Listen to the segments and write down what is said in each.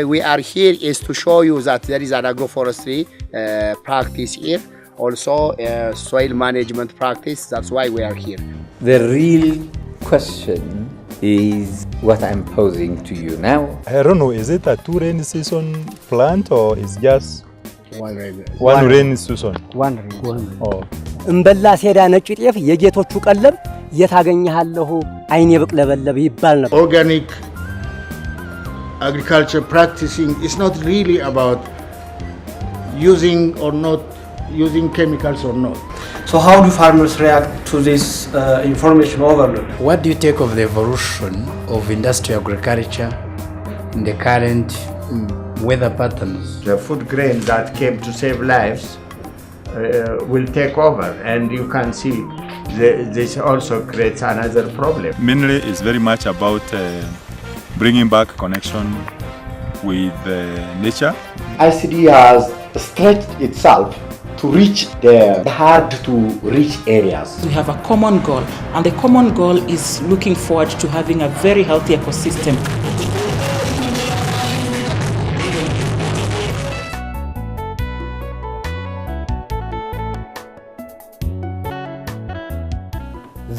We are here is to show you that there is an agroforestry practice here, also soil management practice. That's why we are here. The real question is what I'm posing to you now. I don't know, is it a 2 rainy season plant or is just One rainy season? One rainy. Oh. እምበላ ሴዳ ነጭ ጤፍ የጌቶቹ ቀለብ የታገኘሃለሁ አይኔ በቅለበለብ ይባል ነበር። Organic agriculture practicing is not really about using or not using chemicals or not. So how do farmers react to this information overload? What do you take of the evolution of industrial agriculture in the current weather patterns? The food grain that came to save lives will take over, and you can see this also creates another problem. Mainly it's very much about bringing back connection with nature. ICD has stretched itself to reach the hard to reach areas. We have a common goal, and the common goal is looking forward to having a very healthy ecosystem.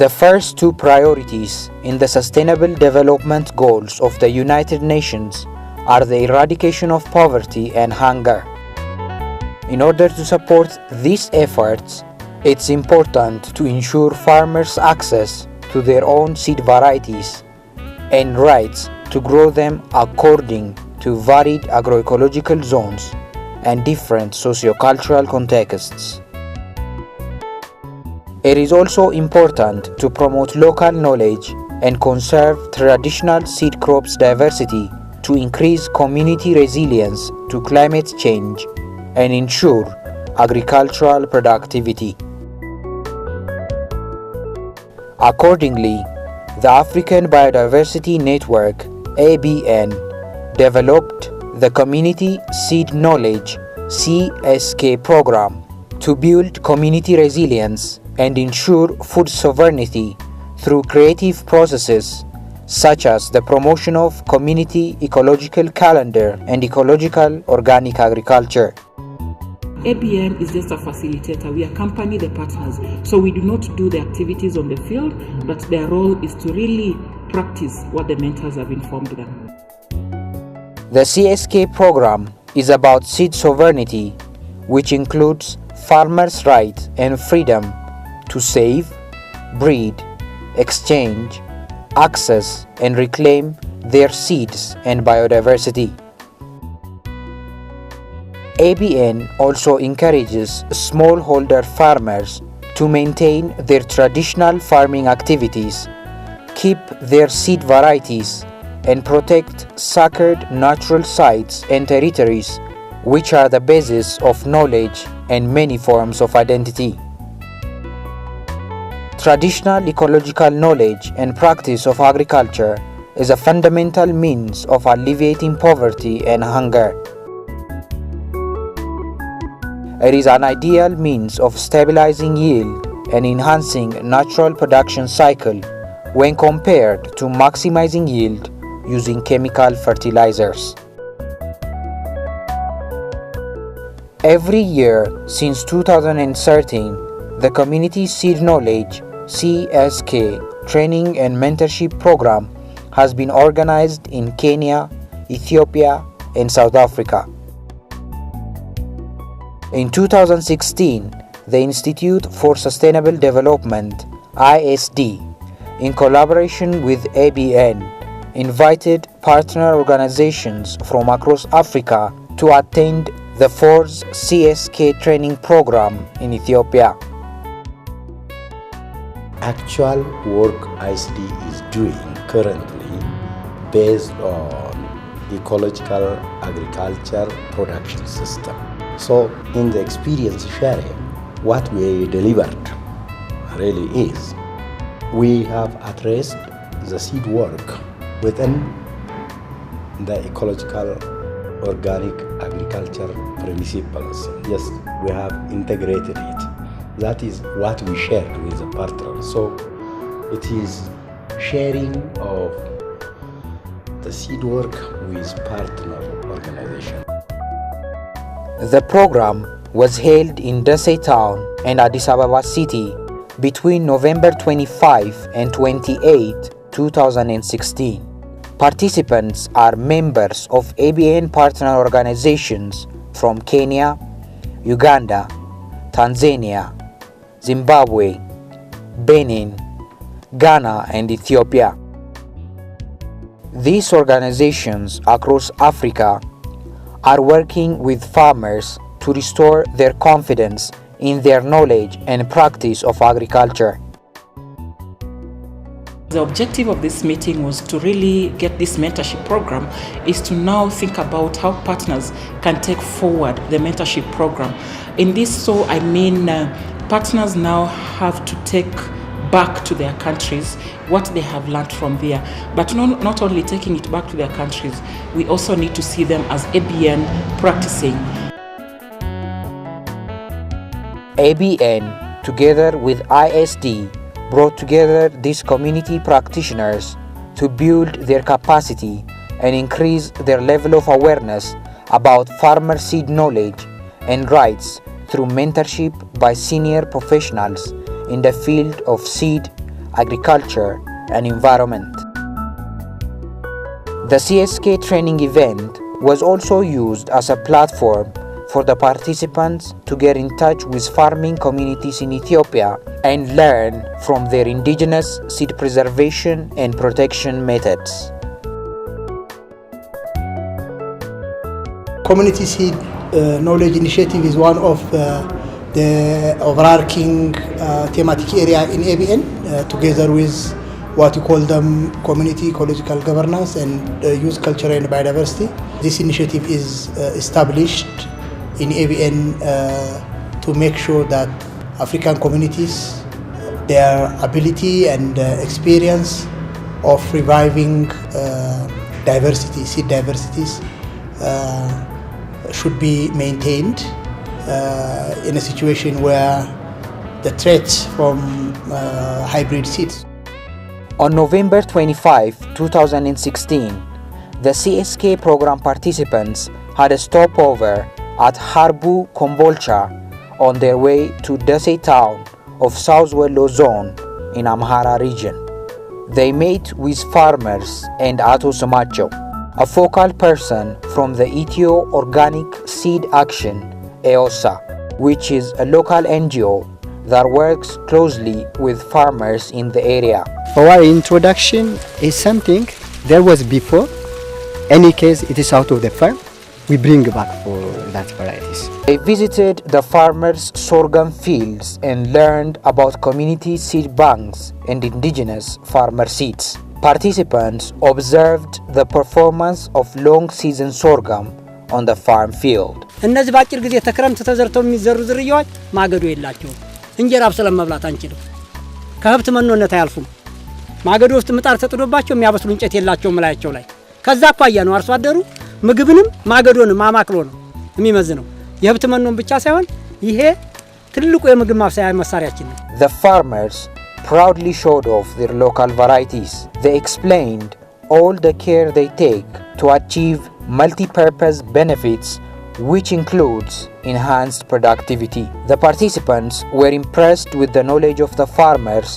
The first two priorities in the Sustainable Development Goals of the United Nations are the eradication of poverty and hunger. In order to support these efforts, it's important to ensure farmers access to their own seed varieties and rights to grow them according to varied agroecological zones and different sociocultural contexts. It is also important to promote local knowledge and conserve traditional seed crops diversity to increase community resilience to climate change and ensure agricultural productivity. Accordingly, the African Biodiversity Network (ABN) developed the Community Seed Knowledge (CSK) program to build community resilience and ensure food sovereignty through creative processes such as the promotion of community ecological calendar and ecological organic agriculture. ABN is just a facilitator. We accompany the partners. So we do not do the activities on the field, but their role is to really practice what the mentors have informed them. The CSK program is about seed sovereignty, which includes farmers' right and freedom to save, breed, exchange, access, and reclaim their seeds and biodiversity. ABN also encourages smallholder farmers to maintain their traditional farming activities, keep their seed varieties, and protect sacred natural sites and territories, which are the basis of knowledge and many forms of identity. Traditional ecological knowledge and practice of agriculture is a fundamental means of alleviating poverty and hunger. It is an ideal means of stabilizing yield and enhancing natural production cycle when compared to maximizing yield using chemical fertilizers. Every year since 2013, the Community Seed Knowledge (CSK) training and mentorship program has been organized in Kenya, Ethiopia, and South Africa. In 2016, the Institute for Sustainable Development (ISD), in collaboration with ABN, invited partner organizations from across Africa to attend the 4th CSK training program in Ethiopia. Actual work ICD is doing currently based on ecological agriculture production system. So in the experience sharing, what we delivered really is we have addressed the seed work within the ecological organic agriculture principles. Yes, we have integrated it. That is what we share with the partners. So it is sharing of the seed work with partner organization. The program was held in Desai Town and Addis Ababa City between November 25 and 28, 2016. Participants are members of ABN partner organizations from Kenya, Uganda, Tanzania, Zimbabwe, Benin, Ghana, and Ethiopia. These organizations across Africa are working with farmers to restore their confidence in their knowledge and practice of agriculture. The objective of this meeting was to really get this mentorship program is to now think about how partners can take forward the mentorship program. In this, so I mean partners now have to take back to their countries what they have learned from there. But not only taking it back to their countries, we also need to see them as ABN practicing. ABN, together with ISD, brought together these community practitioners to build their capacity and increase their level of awareness about farmer seed knowledge and rights through mentorship by senior professionals in the field of seed, agriculture, and environment. The CSK training event was also used as a platform for the participants to get in touch with farming communities in Ethiopia and learn from their indigenous seed preservation and protection methods. Community Seed Knowledge Initiative is one of the overarching thematic area in ABN, together with what we call them community ecological governance and youth culture and biodiversity. This initiative is established in ABN to make sure that African communities, their ability and experience of reviving diversity, seed diversities, should be maintained in a situation where the threats from hybrid seeds. On November 25, 2016, the CSK program participants had a stopover at Harbu, Kombolcha on their way to Desai town of South Wello zone in Amhara region. They met with farmers and Ato Somacho, a focal person from the Ethio Organic Seed Action, EOSA, which is a local NGO that works closely with farmers in the area. Our introduction is something there was before. Any case, it is out of the farm. We bring back for that varieties. They visited the farmers' sorghum fields and learned about community seed banks and indigenous farmer seeds. Participants observed the performance of long-season sorghum on the farm field. እነዚህ ባጭር ጊዜ ተክረምት ተዘርተው የሚዘሩ ዝርያዎች ማገዶ የላቸውም። እንጀራ አብስለን መብላት አንችልም። ከህብት መኖነት አያልፉም። ማገዶ ውስጥ ምጣድ ተጥዶባቸው የሚያበስሉ እንጨት የላቸውም ላያቸው ላይ። ከዛ አኳያ ነው አርሶ አደሩ ምግብንም ማገዶንም ማማክሎ ነው የሚመዝነው። የህብት መኖን ብቻ ሳይሆን ይሄ ትልቁ የምግብ ማብሰያ መሳሪያችን ነው። The farmers proudly showed off their local varieties. They explained all the care they take to achieve multi-purpose benefits, which includes enhanced productivity. The participants were impressed with the knowledge of the farmers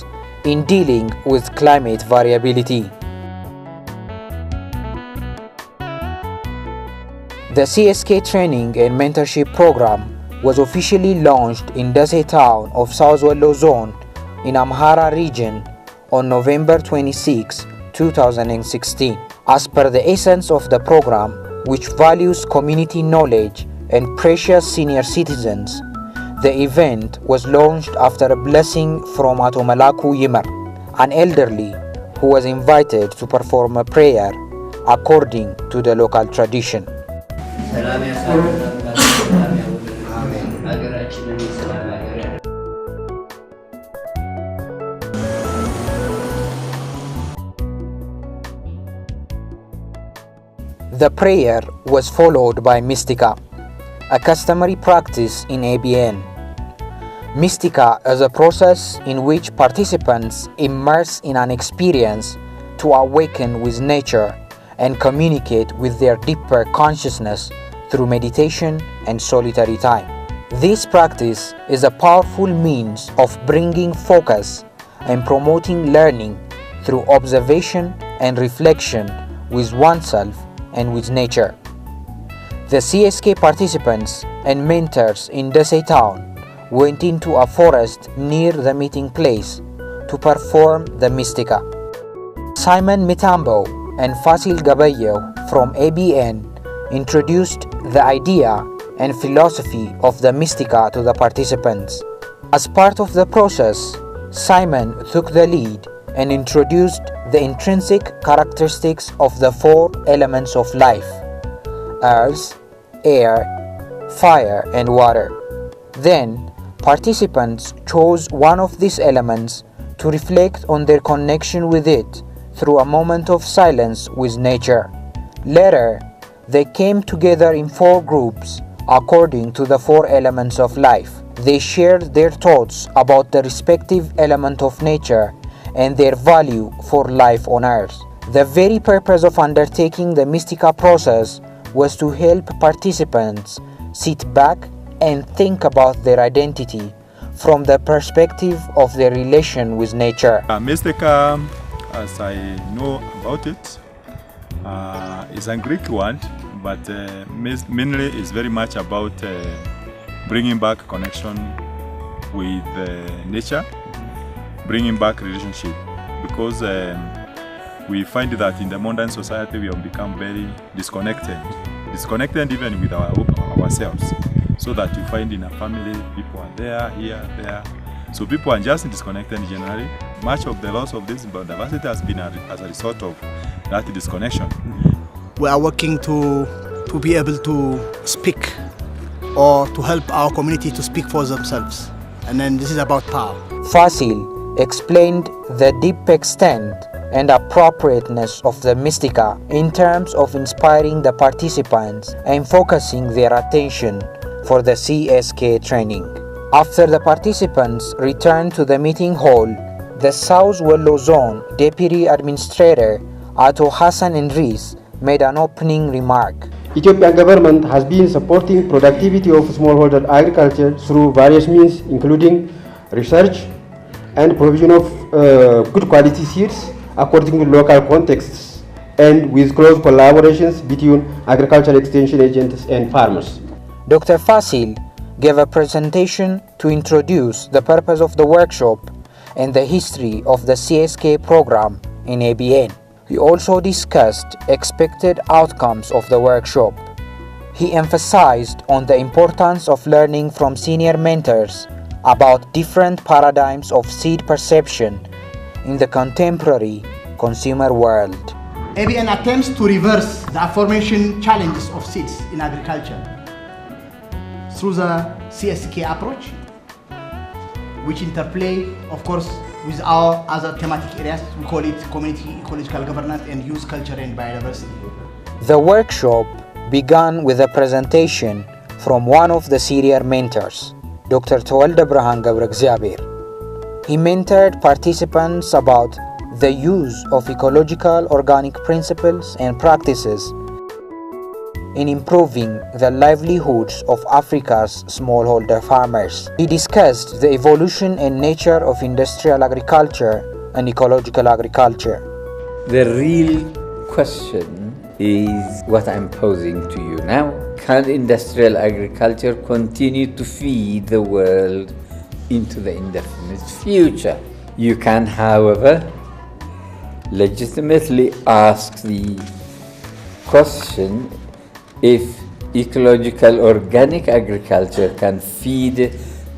in dealing with climate variability. The CSK training and mentorship program was officially launched in Desai town of South Wello zone in Amhara region on November 26, 2016. As per the essence of the program, which values community knowledge and precious senior citizens, the event was launched after a blessing from Ato Malaku Yimar, an elderly who was invited to perform a prayer according to the local tradition. The prayer was followed by Mystica, a customary practice in ABN. Mystica is a process in which participants immerse in an experience to awaken with nature and communicate with their deeper consciousness through meditation and solitary time. This practice is a powerful means of bringing focus and promoting learning through observation and reflection with oneself and with nature. The CSK participants and mentors in Desai town went into a forest near the meeting place to perform the Mystica. Simon Mitambo and Fasil Gabayo from ABN introduced the idea and philosophy of the Mystica to the participants. As part of the process, Simon took the lead and introduced the intrinsic characteristics of the 4 elements of life: earth, air, fire, and water. Then, participants chose one of these elements to reflect on their connection with it through a moment of silence with nature. Later, they came together in 4 groups according to the 4 elements of life. They shared their thoughts about the respective element of nature and their value for life on earth. The very purpose of undertaking the Mystica process was to help participants sit back and think about their identity from the perspective of their relation with nature. Mystica, as I know about it, is a Greek word, but mainly is very much about bringing back connection with nature, bringing back relationship, because we find that in the modern society we have become very disconnected even with ourselves, so that you find in a family people are there, here, there, so people are just disconnected generally. Much of the loss of this biodiversity has been as a result of that disconnection. We are working to be able to speak, or to help our community to speak for themselves. And then this is about power. Fasil explained the deep extent and appropriateness of the Mystica in terms of inspiring the participants and focusing their attention for the CSK training. After the participants returned to the meeting hall, the South Wallo Zone Deputy Administrator Ato Hassan Enris made an opening remark. Ethiopian government has been supporting productivity of smallholder agriculture through various means, including research and provision of good quality seeds according to local contexts, and with close collaborations between agricultural extension agents and farmers. Dr. Fasil gave a presentation to introduce the purpose of the workshop and the history of the CSK program in ABN. He also discussed expected outcomes of the workshop. He emphasized on the importance of learning from senior mentors about different paradigms of seed perception in the contemporary consumer world. ABN attempts to reverse the aforementioned challenges of seeds in agriculture through the CSK approach, which interplay, of course, with our other thematic areas. We call it community ecological governance and youth culture and biodiversity. The workshop began with a presentation from one of the senior mentors, Dr. Tawalda Brahan Gabrexaber. He mentored participants about the use of ecological organic principles and practices in improving the livelihoods of Africa's smallholder farmers. He discussed the evolution and nature of industrial agriculture and ecological agriculture. The real question is what I'm posing to you now. Can industrial agriculture continue to feed the world into the indefinite future? You can, however, legitimately ask the question if ecological organic agriculture can feed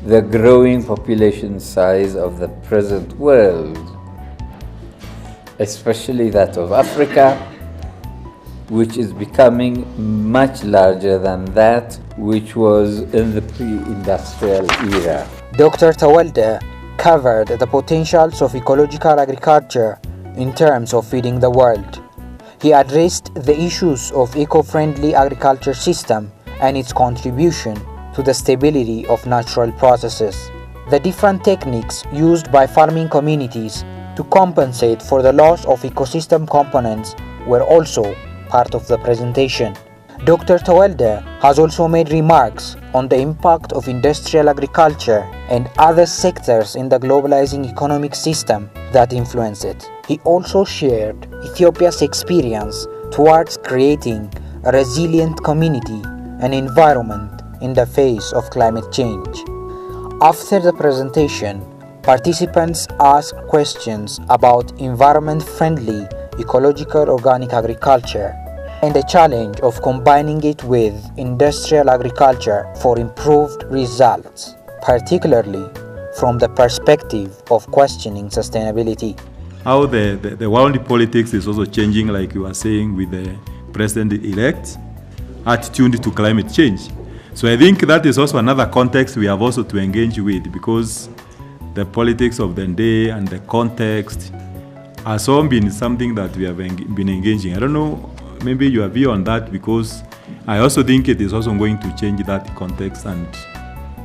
the growing population size of the present world, especially that of Africa, which is becoming much larger than that which was in the pre-industrial era. Dr. Tawalda covered the potentials of ecological agriculture in terms of feeding the world. He addressed the issues of eco-friendly agriculture system and its contribution to the stability of natural processes. The different techniques used by farming communities to compensate for the loss of ecosystem components were also part of the presentation. Dr. Tawalde has also made remarks on the impact of industrial agriculture and other sectors in the globalizing economic system that influence it. He also shared Ethiopia's experience towards creating a resilient community and environment in the face of climate change. After the presentation, participants asked questions about environment-friendly ecological organic agriculture and the challenge of combining it with industrial agriculture for improved results, particularly from the perspective of questioning sustainability. How the world politics is also changing, like you were saying, with the president-elect attitude to climate change. So I think that is also another context we have also to engage with, because the politics of the day and the context has all been something that we have been engaging. I don't know, maybe your view on that, because I also think it is also going to change that context and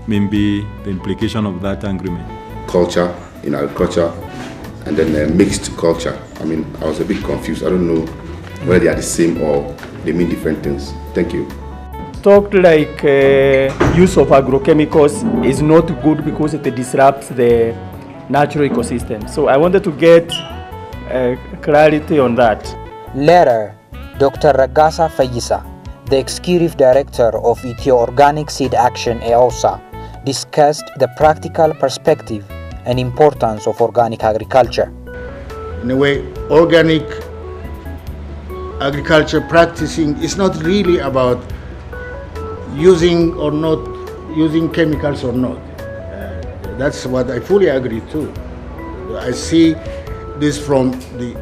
maybe the implication of that agreement. Culture in agriculture and then mixed culture. I mean, I was a bit confused. I don't know whether they are the same or they mean different things. Thank you. Talked like use of agrochemicals is not good because it disrupts the natural ecosystem. So I wanted to get clarity on that. Later, Dr. Ragasa Fayisa, the Executive Director of Ethio Organic Seed Action EOSA, discussed the practical perspective and importance of organic agriculture. In a way, organic agriculture practicing is not really about using or not using chemicals or not. That's what I fully agree to. I see this from the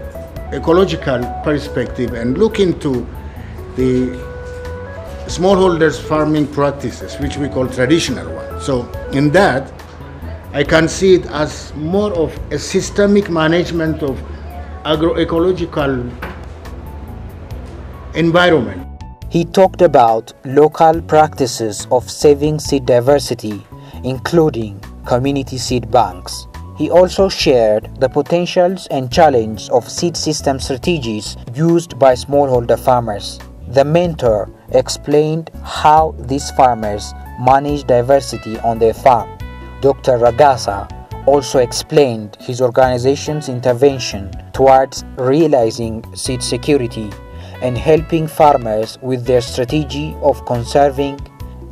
ecological perspective and look into the smallholders farming practices, which we call traditional ones. So in that, I can see it as more of a systemic management of agroecological environment. He talked about local practices of saving seed diversity, including community seed banks. He also shared the potentials and challenges of seed system strategies used by smallholder farmers. The mentor explained how these farmers manage diversity on their farm. Dr. Ragasa also explained his organization's intervention towards realizing seed security and helping farmers with their strategy of conserving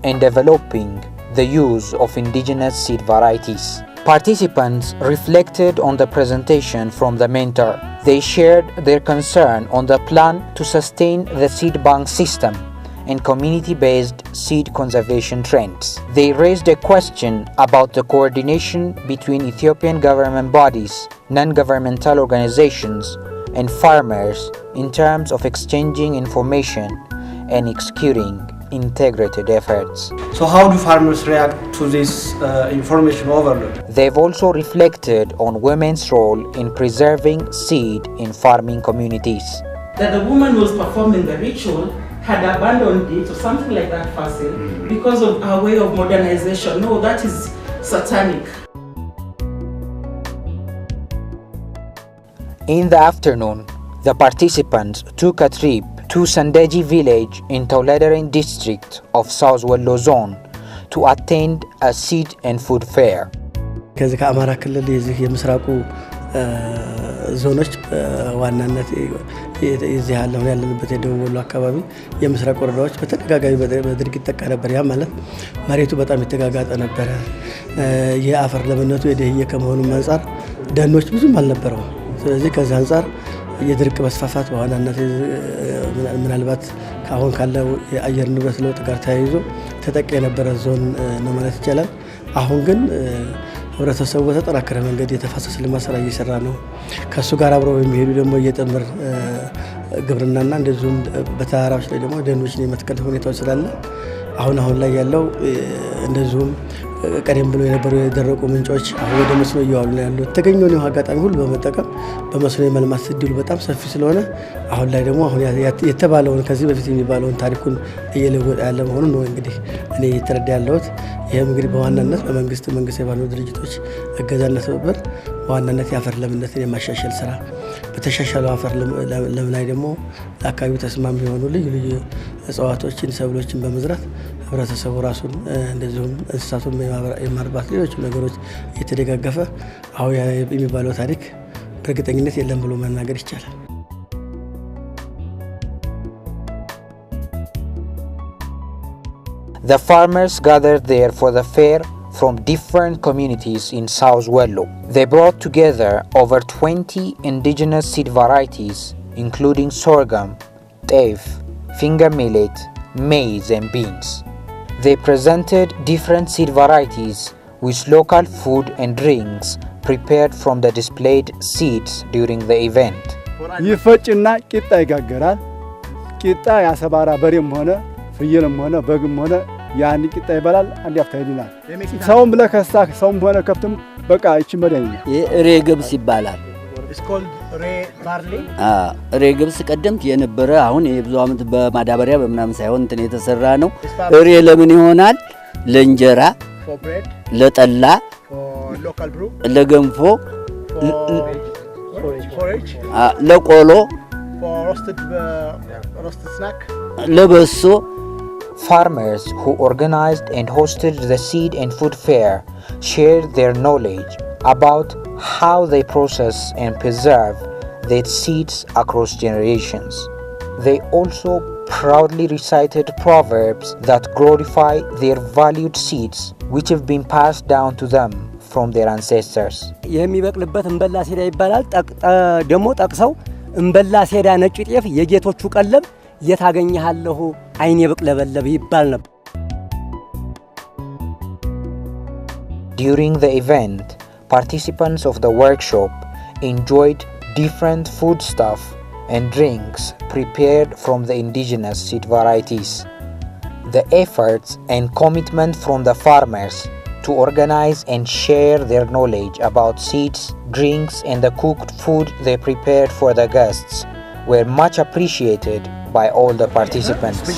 and developing the use of indigenous seed varieties. Participants reflected on the presentation from the mentor. They shared their concern on the plan to sustain the seed bank system and community-based seed conservation trends. They raised a question about the coordination between Ethiopian government bodies, non-governmental organizations, and farmers in terms of exchanging information and executing integrated efforts. So how do farmers react to this information overload? They've also reflected on women's role in preserving seed in farming communities. That the woman who was performing the ritual had abandoned it or something like that, Fasil, because of our way of modernization. No, that is satanic. In the afternoon, the participants took a trip to Sandeji village in Tauladeren district of South Wallo zone to attend a seed and food fair. ከዚህ ከአማራ ክልል የዚህ የምስራቁ ዞኖች ዋናነት እዚህ ያለንበት የደቡብ ወሎ አካባቢ የምስራቅ ወረዳዎች በተደጋጋሚ በድርቅ ይጠቃ ነበር። ያ ማለት መሬቱ በጣም የተጋጋጠ ነበር። የአፈር ለምነቱ የደህየ ከመሆኑ አንፃር ደኖች ብዙም አልነበረው። ስለዚህ ከዛ አንፃር የድርቅ መስፋፋት በዋናነት ምናልባት ካሁን ካለው የአየር ንብረት ለውጥ ጋር ተያይዞ ተጠቃ የነበረ ዞን ነው ማለት ይቻላል። አሁን ግን ህብረተሰቡ በተጠናከረ መንገድ የተፋሰስ ልማት ስራ እየሰራ ነው። ከሱ ጋር አብረው የሚሄዱ ደግሞ የጥምር ግብርናና እንደዚሁም በተራራዎች ላይ ደግሞ ደኖችን የመትከል ሁኔታዎች ስላለ አሁን ላይ ያለው እንደዚሁም ቀደም ብሎ የነበሩ የደረቁ ምንጮች አሁን ወደ መስኖ እየዋሉ ነው ያሉት። ተገኘውን የውሃ አጋጣሚ ሁሉ በመጠቀም በመስኖ የመልማት እድሉ በጣም ሰፊ ስለሆነ አሁን ላይ ደግሞ አሁን የተባለውን ከዚህ በፊት የሚባለውን ታሪኩን እየለወጠ ያለ መሆኑን ነው እንግዲህ እኔ እየተረዳ ያለሁት። ይሄም እንግዲህ በዋናነት በመንግስት ባሉ ድርጅቶች እገዛና ትብብር በዋናነት የአፈር ለምነትን የማሻሻል ስራ በተሻሻለው አፈር ለም ላይ ደግሞ ለአካባቢው ተስማሚ የሆኑ ልዩ ልዩ እጽዋቶችን ሰብሎችን በመዝራት ህብረተሰቡ ራሱን እንደዚሁም እንስሳቱን የማርባት ሌሎች ነገሮች እየተደጋገፈ አሁን የሚባለው ታሪክ በእርግጠኝነት የለም ብሎ መናገር ይቻላል። The farmers gathered there for the fair from different communities in South Wello. They brought together over 20 indigenous seed varieties, including sorghum, teff, finger millet, maize, and beans. They presented different seed varieties with local food and drinks prepared from the displayed seeds during the event. ይፈጭና ቂጣ ይጋገራል። ቂጣ ያሰባራ በሬም ሆነ ፍየልም ሆነ በግም ሆነ ያን ቂጣ ይበላል። አንድ ያፍታ ይልናል። ሰውም ለከሳ ሰውም ሆነ ከብትም በቃ እቺ መድኃኒት ሬ ገብስ ይባላል። It's called ሬ ባርሊ። ሬ ገብስ ቀደምት የነበረ አሁን የብዙ ዓመት በማዳበሪያ በመናም ሳይሆን እንትን የተሰራ ነው። ሬ ለምን ይሆናል? ለእንጀራ፣ ለጠላ፣ ለገንፎ፣ ለቆሎ፣ ለበሶ. Farmers who organized and hosted the seed and food fair shared their knowledge about how they process and preserve their seeds across generations. They also proudly recited proverbs that glorify their valued seeds which have been passed down to them from their ancestors. የሚበቅልበት እንበላ ሴዳ ይባላል። ደሞ ጠቅሰው እንበላ ሴዳ ነጭ ጤፍ የጌቶቹ ቀለብ የታገኛለሁ አይኔ በቅለበለብ ይባል ነበር. During the event, participants of the workshop enjoyed different foodstuff and drinks prepared from the indigenous seed varieties. The efforts and commitment from the farmers to organize and share their knowledge about seeds, drinks, and the cooked food they prepared for the guests were much appreciated by all the participants.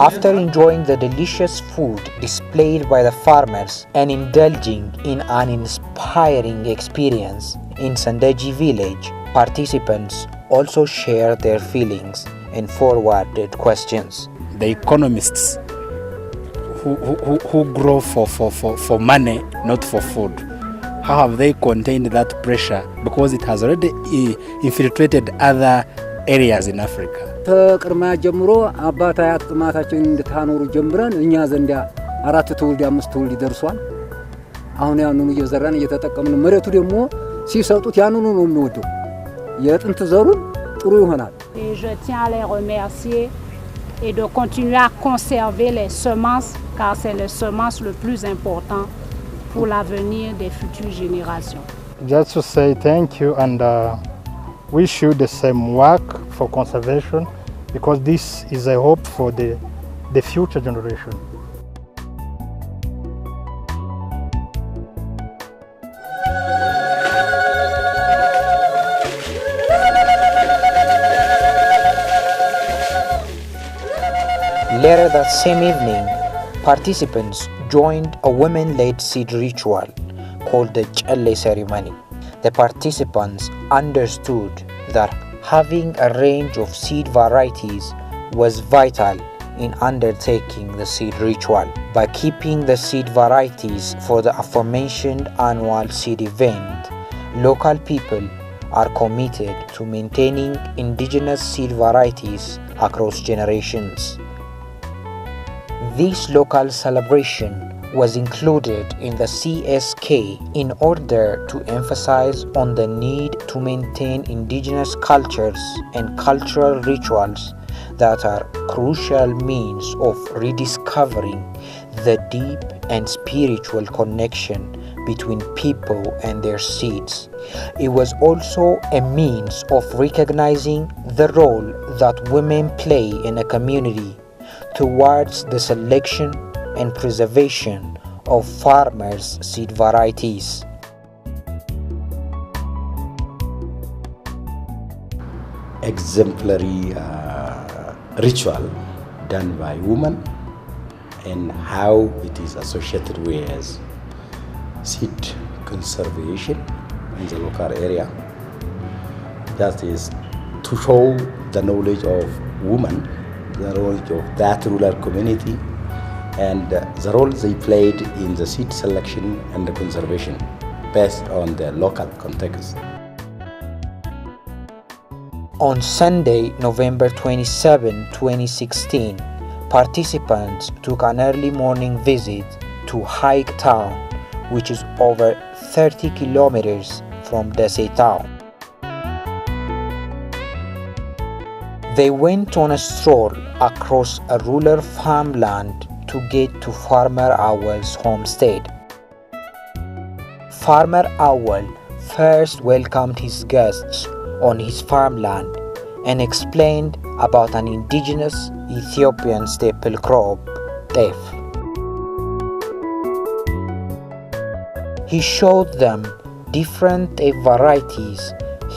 After enjoying the delicious food displayed by the farmers and indulging in an inspiring experience in Sandaji village, participants also shared their feelings and forwarded questions. The economists who grow for money, not for food, how have they contained that pressure? Because it has already infiltrated other areas in Africa. ከቅርማ ጀምሮ አባታ ያጥማታችን እንድታኖሩ ጀምረን እኛ ዘንዳ 4 ትውልድ 5 ትውልድ ይደርሷል። አሁን ያንኑ እየዘራን እየተጠቀምን መሬቱ ደግሞ ሲሰጡት ያንኑ ነው የሚወደው የጥንት ዘሩን ጥሩ ይሆናል። Je tiens à les remercier et de continuer à conserver les semences car c'est les semences le plus important pour l'avenir des futures générations. Just to say thank you and wish you the same work for conservation because this is a hope for the future generation. Later that same evening, participants joined a women-led seed ritual called the Challe ceremony. The participants understood that having a range of seed varieties was vital in undertaking the seed ritual. By keeping the seed varieties for the aforementioned annual seed event, local people are committed to maintaining indigenous seed varieties across generations. This local celebration was included in the CSK in order to emphasize on the need to maintain indigenous cultures and cultural rituals that are crucial means of rediscovering the deep and spiritual connection between people and their seeds. It was also a means of recognizing the role that women play in a community towards the selection and preservation of farmers' seed varieties. Exemplary ritual done by women and how it is associated with seed conservation in the local area. That is to show the knowledge of women, the knowledge of that rural community, and the role they played in the seed selection and the conservation based on the local context. On Sunday, November 27, 2016, participants took an early morning visit to Haig Town, which is over 30 kilometers from Dese Town. They went on a stroll across a rural farmland to get to Farmer Owl's homestead. Farmer Owl first welcomed his guests on his farmland and explained about an indigenous Ethiopian staple crop, teff. He showed them different teff varieties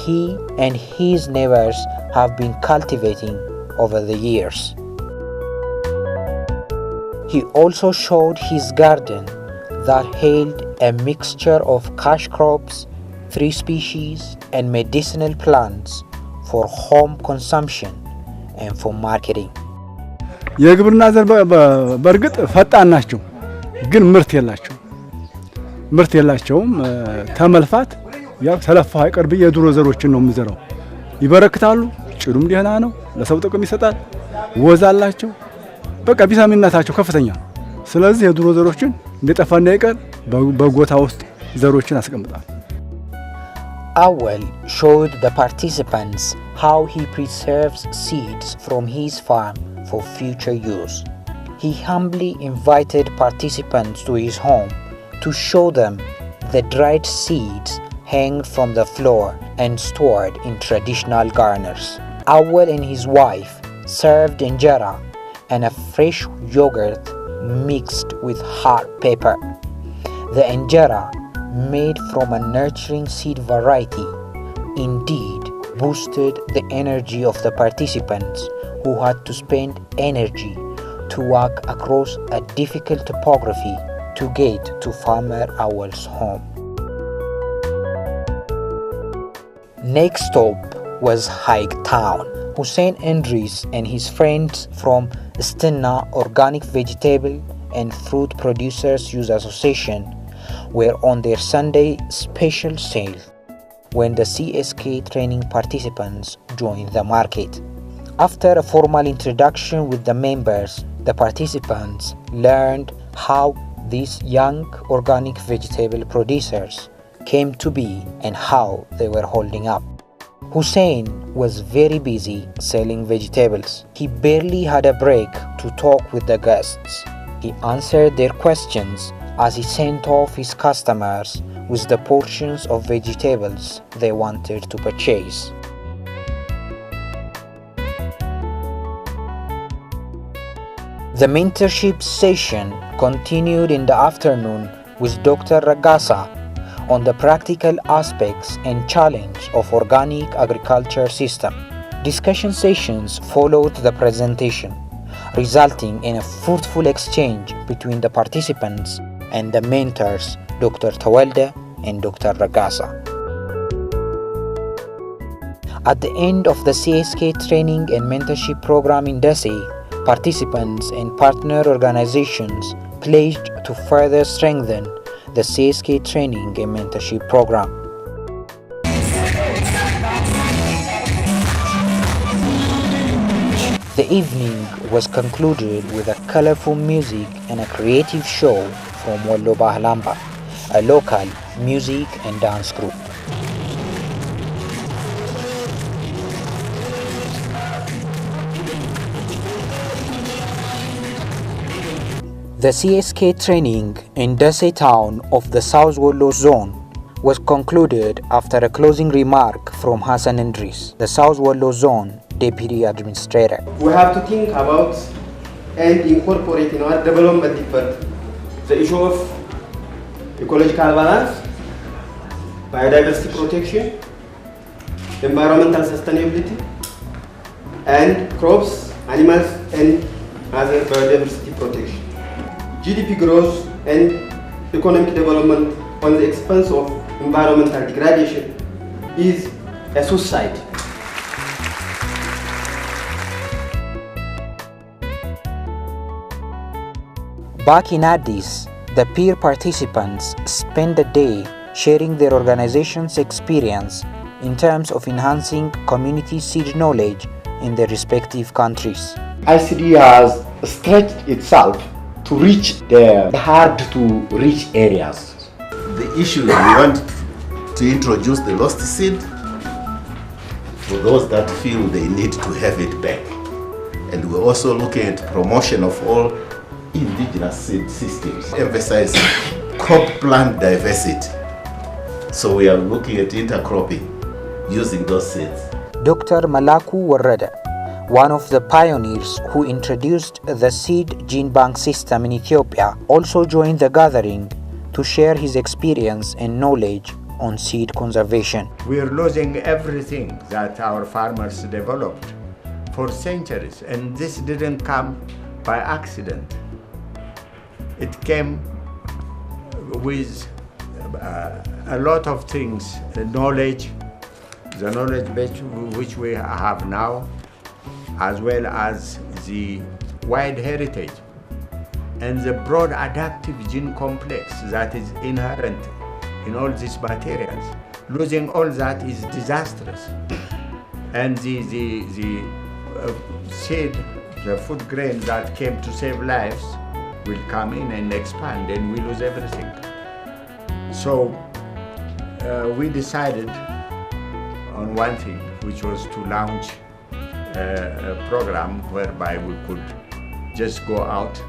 he and his neighbors have been cultivating over the years. He also showed his garden that held a mixture of cash crops, 3 species, and medicinal plants for home consumption and for marketing. የግብርና ዘር በርግጥ ፈጣን ናቸው ግን ምርት የላቸውም ተመልፋት ያው ተለፋው አይቀር በየድሮ ዘሮችን ነው የሚዘራው ይበረክታሉ ጭዱም ደህና ነው ለሰው ጥቅም ይሰጣል ወዛላቸው በቃ ቪታሚንናታቸው ከፍተኛ ስለዚህ የድሮ ዘሮችን እንደጠፋና አይቀር በጎታ ውስጥ ዘሮችን አስቀምጣል Owl showed the participants how he preserves seeds from his farm for future use. He humbly invited participants to his home to show them the dried seeds hanged from the floor and stored in traditional garners. Owl and his wife served injera and a fresh yogurt mixed with hot pepper. The injera, made from a nurturing seed variety, indeed boosted the energy of the participants who had to spend energy to walk across a difficult topography to get to Farmer Owl's home. Next stop was Haig Town. Hussein Andries and his friends from Stenna Organic Vegetable and Fruit Producers Use Association were on their Sunday special sale when the CSK training participants joined the market. After a formal introduction with the members, the participants learned how these young organic vegetable producers came to be and how they were holding up. Hussein was very busy selling vegetables. He barely had a break to talk with the guests. He answered their questions as he sent off his customers with the portions of vegetables they wanted to purchase. The mentorship session continued in the afternoon with Dr. Ragasa on the practical aspects and challenge of organic agriculture system. Discussion sessions followed the presentation, resulting in a fruitful exchange between the participants and the mentors, Dr. Tawalde and Dr. Ragasa. At the end of the CSK training and mentorship program in Desi, participants and partner organizations pledged to further strengthen the CSK training and mentorship program. The evening was concluded with a colorful music and a creative show from Wallo Bahlamba, a local music and dance group. The CSK training in Dese town of the South Wallo zone was concluded after a closing remark from Hassan Andries, the South Wallo zone deputy administrator. We have to think about and incorporate in our development effort the issue of ecological balance, biodiversity protection, environmental sustainability, and crops, animals, and other biodiversity protection. GDP growth and economic development on the expense of environmental degradation is a suicide. Back in Addis, the peer participants spend a day sharing their organization's experience in terms of enhancing community seed knowledge in their respective countries. ICD has stretched itself to reach the hard-to-reach areas. The issue is we want to introduce the lost seed for those that feel they need to have it back. And we're also looking at promotion of all indigenous seed systems, emphasize crop plant diversity. So we are looking at intercropping using those seeds. Dr. Malaku Warrada, one of the pioneers who introduced the seed gene bank system in Ethiopia, also joined the gathering to share his experience and knowledge on seed conservation. We are losing everything that our farmers developed for centuries, and this didn't come by accident. It came with a lot of things, the knowledge base which we have now, as well as the wide heritage and the broad adaptive gene complex that is inherent in all these materials. Losing all that is disastrous. And the seed, the food grain that came to save lives will come in and expand, and we lose everything. So we decided on one thing, which was to launch a program whereby we could just go out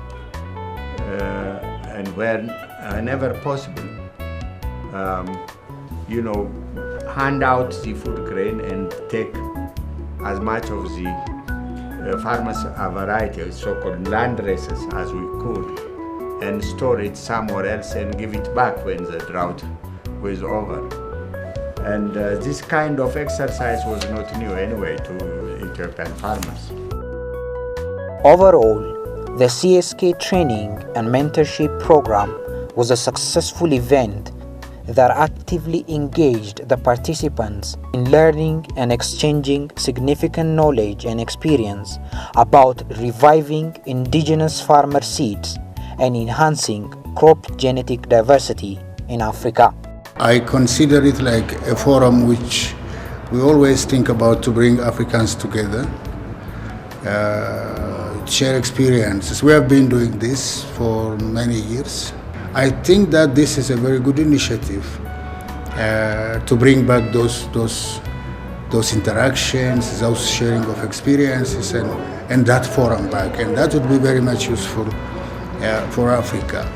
and whenever possible, hand out the food grain and take as much of the farmers' variety, so-called land races, as we could, and store it somewhere else and give it back when the drought was over. And this kind of exercise was not new anyway to Ethiopian farmers. Overall, the CSK training and mentorship program was a successful event that actively engaged the participants in learning and exchanging significant knowledge and experience about reviving indigenous farmer seeds and enhancing crop genetic diversity in Africa. I consider it like a forum which we always think about to bring Africans together, share experiences. We have been doing this for many years. I think that this is a very good initiative to bring back those interactions, those sharing of experiences, and that forum back, and that would be very much useful for Africa.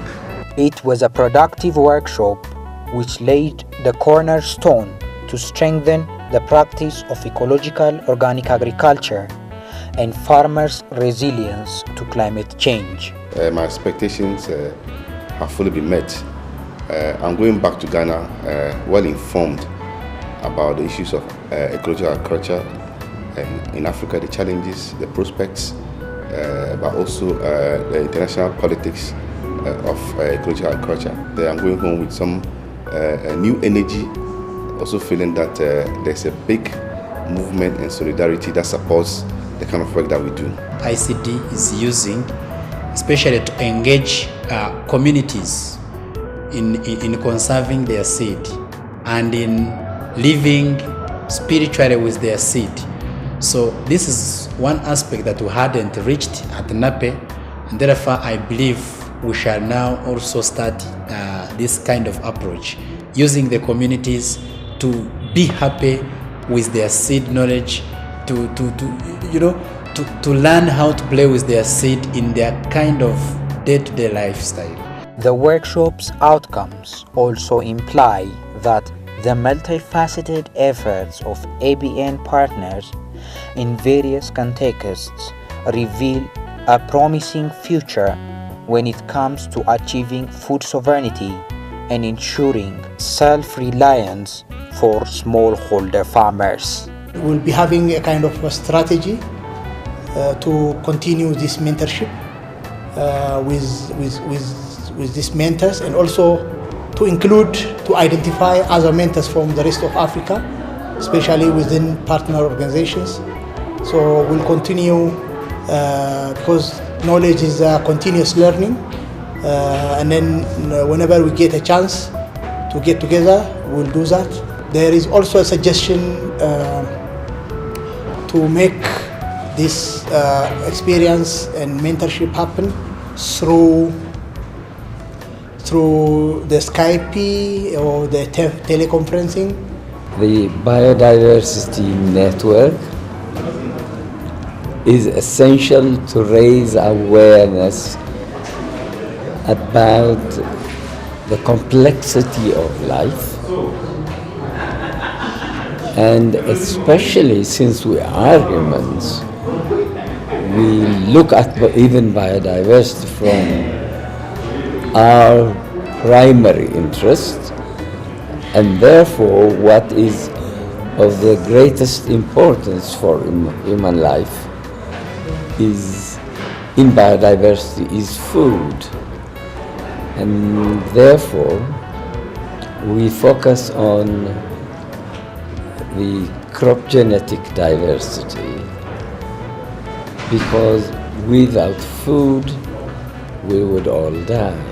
It was a productive workshop which laid the cornerstone to strengthen the practice of ecological organic agriculture and farmers' resilience to climate change. My expectations have fully been met. I'm going back to Ghana well informed about the issues of ecological agriculture in Africa, the challenges, the prospects, but also the international politics of ecological agriculture. I'm going home with some new energy, also feeling that there's a big movement and solidarity that supports the kind of work that we do. ICD is using, especially to engage communities in conserving their seed and in living spiritually with their seed. So this is one aspect that we hadn't reached at NAPE, and therefore I believe we shall now also start this kind of approach, using the communities to be happy with their seed knowledge, to learn how to play with their seed in their kind of day-to-day lifestyle. The workshop's outcomes also imply that the multifaceted efforts of ABN partners in various contexts reveal a promising future when it comes to achieving food sovereignty and ensuring self-reliance for smallholder farmers. We'll be having a kind of a strategy to continue this mentorship with these mentors, and also to identify other mentors from the rest of Africa, especially within partner organizations. So we'll continue because knowledge is continuous learning, and then whenever we get a chance to get together, we'll do that. There is also a suggestion to make this experience and mentorship happen through the Skype or the teleconferencing. The Biodiversity Network is essential to raise awareness about the complexity of life, and especially since we are humans, we look at even biodiversity from our primary interest, and therefore what is of the greatest importance for human life is in biodiversity is food, and therefore we focus on the crop genetic diversity, because without food we would all die.